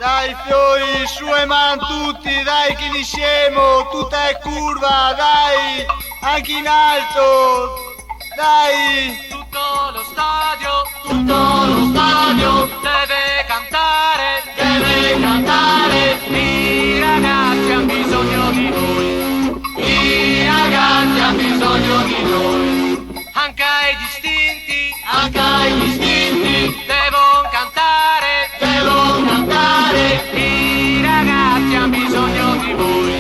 Dai fiori, su e man tutti, dai che insieme, tutta è curva, dai, anche in alto, dai. Tutto lo stadio deve cantare, i ragazzi hanno bisogno di voi, anche ai distinti, devono cantare, i ragazzi hanno bisogno di voi,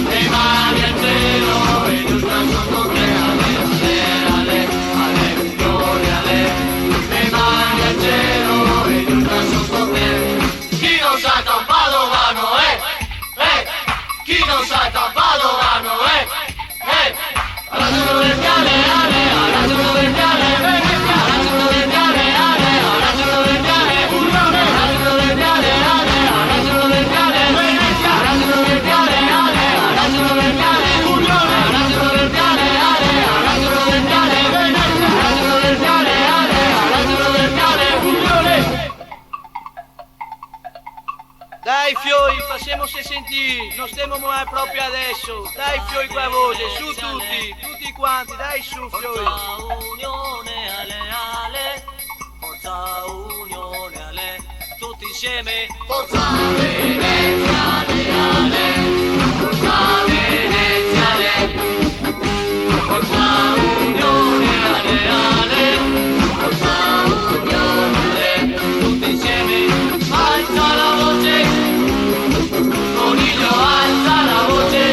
le mani al cielo e giù sotto te, ale, fiori, le mani al cielo e giù sotto te. Chi non salta un padovano, chi non salta un padovano, ragione del piale, ragione del piale, ragione del piale, ragione del piale, ragione del piale, ragione del piale, ragione del piale, ragione del piale, ragione del piale, ragione del piale, ragione del piale, ragione del piale. Dai fiori, facciamo se sentire, non stiamo muovendo proprio adesso, dai fiori qua a voce, su tutti quanti, dai su fiori. Forza Unione Ale, tutti insieme. Forza Venezia, forza Venezia, forza Unione, forza Unione, Tutti insieme. alza la voce, Coniglio alza la voce,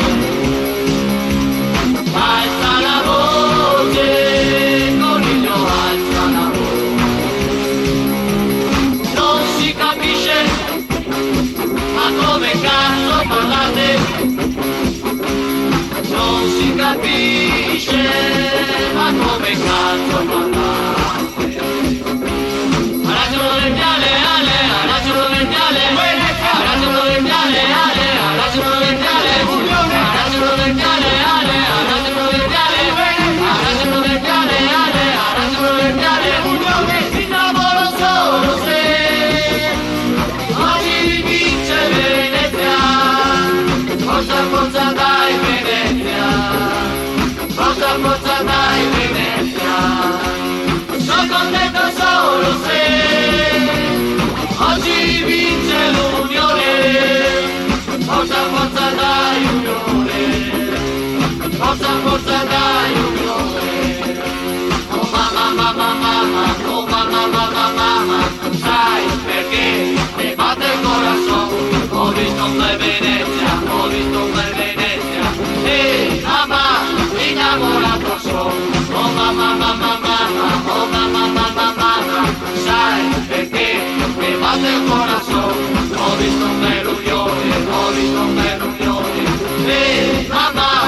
alza la voce, Coniglio alza la voce. Non si capisce, ma come cazzo parlate? Non si capisce, ma come cazzo parlate? Ha ragione del piale, ha ragione del piale, ha ragione del piale, ha ragione del piale, ha ragione del piale, ha ragione del piale, ha ragione del piale, ha ragione del piale. Il lavoro solo se oggi vince Venezia, forza dai Venezia, forza dai Venezia. Sono contento solo se oggi vince l'Unione, forza dai Unione, forza dai Unione. Oh mamma, oh mamma, sai perché mi batte il corazon? Ho visto un bel Venezia, e mamma, innamorato sono. Oh mamma, sai perché mi batte il corazon? Ho visto un bel unione, e mamma,